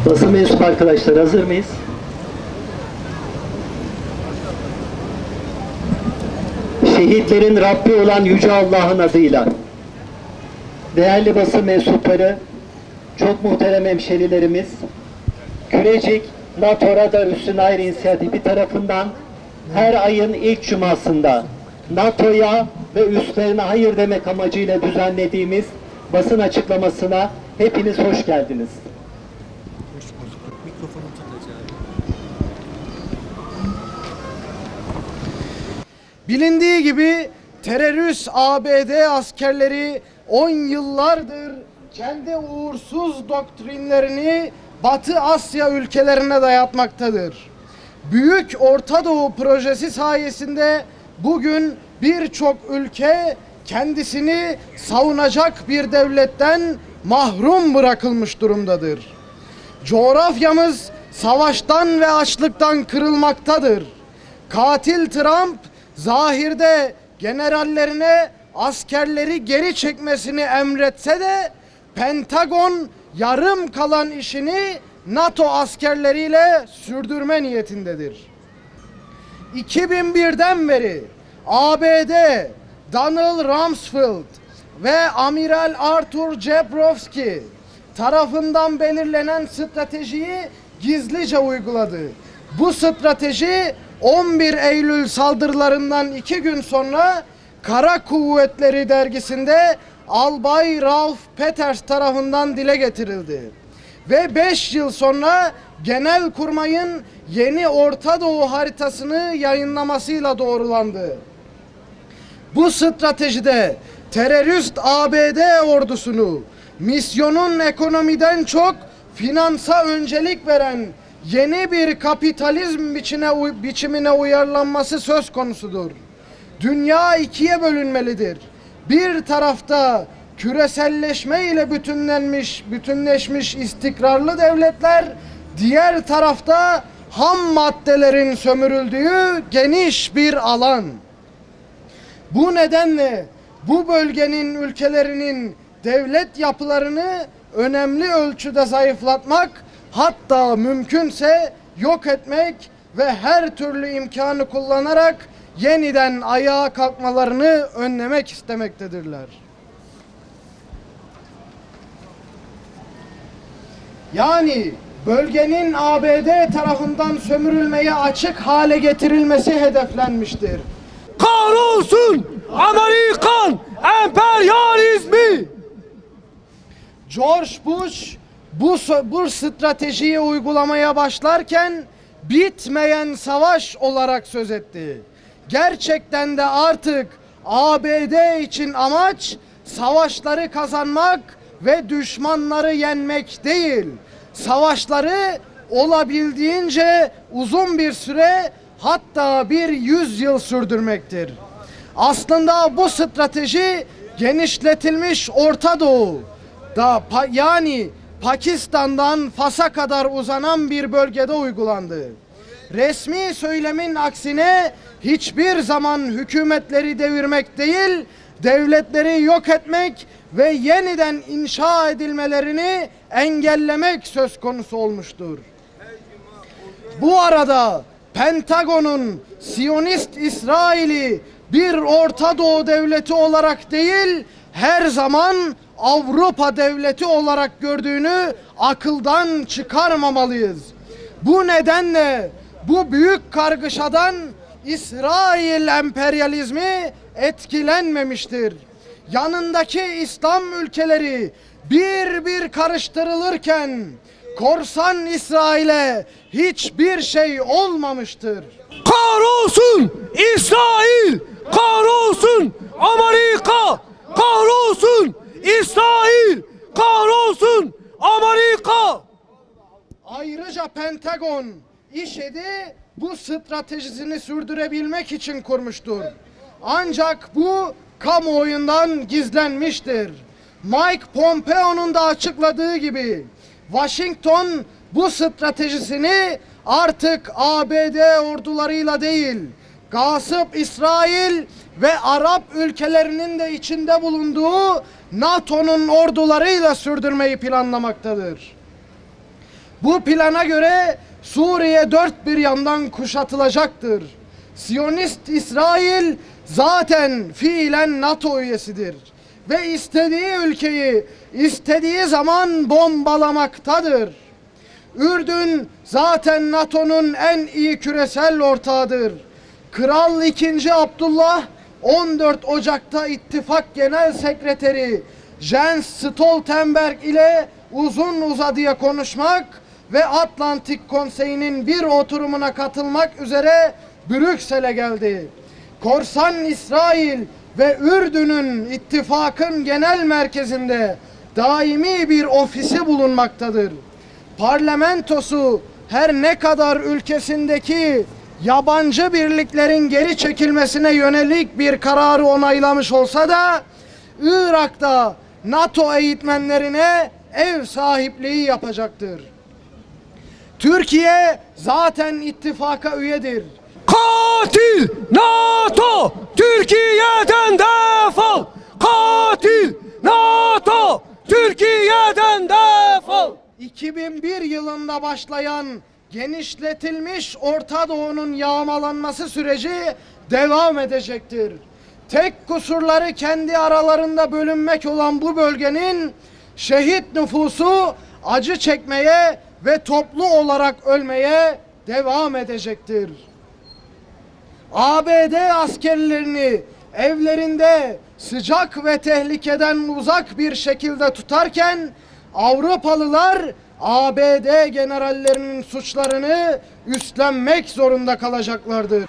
Basın mensubu arkadaşlar, hazır mıyız? Şehitlerin Rabbi olan Yüce Allah'ın adıyla. Değerli basın mensupları, çok muhterem hemşerilerimiz, Kürecik NATO Radar Üssü'nün ayrı inisiyatifi tarafından her ayın ilk cumasında NATO'ya ve üslerine hayır demek amacıyla düzenlediğimiz basın açıklamasına hepiniz hoş geldiniz. Bilindiği gibi terörist ABD askerleri 10 yıllardır kendi uğursuz doktrinlerini Batı Asya ülkelerine dayatmaktadır. Büyük Orta Doğu projesi sayesinde bugün birçok ülke kendisini savunacak bir devletten mahrum bırakılmış durumdadır. Coğrafyamız savaştan ve açlıktan kırılmaktadır. Katil Trump zahirde generallerine askerleri geri çekmesini emretse de Pentagon yarım kalan işini NATO askerleriyle sürdürme niyetindedir. 2001'den beri ABD, Donald Rumsfeld ve Amiral Arthur Jabrowski tarafından belirlenen stratejiyi gizlice uyguladı. Bu strateji 11 Eylül saldırılarından 2 gün sonra Kara Kuvvetleri dergisinde Albay Ralph Peters tarafından dile getirildi. Ve 5 yıl sonra Genelkurmay'ın yeni Orta Doğu haritasını yayınlamasıyla doğrulandı. Bu stratejide terörist ABD ordusunu misyonun ekonomiden çok finansa öncelik veren yeni bir kapitalizm biçimine uyarlanması söz konusudur. Dünya ikiye bölünmelidir. Bir tarafta küreselleşme ile bütünleşmiş istikrarlı devletler, diğer tarafta ham maddelerin sömürüldüğü geniş bir alan. Bu nedenle bu bölgenin ülkelerinin devlet yapılarını önemli ölçüde zayıflatmak, hatta mümkünse yok etmek ve her türlü imkanı kullanarak yeniden ayağa kalkmalarını önlemek istemektedirler. Yani bölgenin ABD tarafından sömürülmeye açık hale getirilmesi hedeflenmiştir. Kahrolsun Amerikan emperyalizmi! George Bush bu stratejiyi uygulamaya başlarken bitmeyen savaş olarak söz etti. Gerçekten de artık ABD için amaç savaşları kazanmak ve düşmanları yenmek değil, savaşları olabildiğince uzun bir süre, hatta bir 100 yıl sürdürmektir. Aslında bu strateji genişletilmiş Orta Doğu yani Pakistan'dan Fas'a kadar uzanan bir bölgede uygulandı. Resmi söylemin aksine hiçbir zaman hükümetleri devirmek değil, devletleri yok etmek ve yeniden inşa edilmelerini engellemek söz konusu olmuştur. Bu arada Pentagon'un Siyonist İsrail'i bir Orta Doğu devleti olarak değil, her zaman Avrupa devleti olarak gördüğünü akıldan çıkarmamalıyız. Bu nedenle bu büyük kargaşadan İsrail emperyalizmi etkilenmemiştir. Yanındaki İslam ülkeleri bir bir karıştırılırken korsan İsrail'e hiçbir şey olmamıştır. Kahrolsun İsrail! Kahrolsun Amerika! Kahrolsun İsrail! Kahrolsun Amerika! Ayrıca Pentagon IŞİD'i bu stratejisini sürdürebilmek için kurmuştur. Ancak bu kamuoyundan gizlenmiştir. Mike Pompeo'nun da açıkladığı gibi Washington bu stratejisini artık ABD ordularıyla değil, gasip İsrail ve Arap ülkelerinin de içinde bulunduğu NATO'nun ordularıyla sürdürmeyi planlamaktadır. Bu plana göre Suriye dört bir yandan kuşatılacaktır. Siyonist İsrail zaten fiilen NATO üyesidir ve istediği ülkeyi istediği zaman bombalamaktadır. Ürdün zaten NATO'nun en iyi küresel ortağıdır. Kral II. Abdullah 14 Ocak'ta İttifak Genel Sekreteri Jens Stoltenberg ile uzun uzadıya konuşmak ve Atlantik Konseyi'nin bir oturumuna katılmak üzere Brüksel'e geldi. Korsan İsrail ve Ürdün'ün ittifakın genel merkezinde daimi bir ofisi bulunmaktadır. Parlamentosu her ne kadar ülkesindeki yabancı birliklerin geri çekilmesine yönelik bir kararı onaylamış olsa da Irak'ta NATO eğitmenlerine ev sahipliği yapacaktır. Türkiye zaten ittifaka üyedir. Katil NATO Türkiye'den defol. Katil NATO Türkiye'den defol. 2001 yılında başlayan genişletilmiş Orta Doğu'nun yağmalanması süreci devam edecektir. Tek kusurları kendi aralarında bölünmek olan bu bölgenin şehit nüfusu acı çekmeye ve toplu olarak ölmeye devam edecektir. ABD askerlerini evlerinde sıcak ve tehlikeden uzak bir şekilde tutarken Avrupalılar ABD generallerinin suçlarını üstlenmek zorunda kalacaklardır.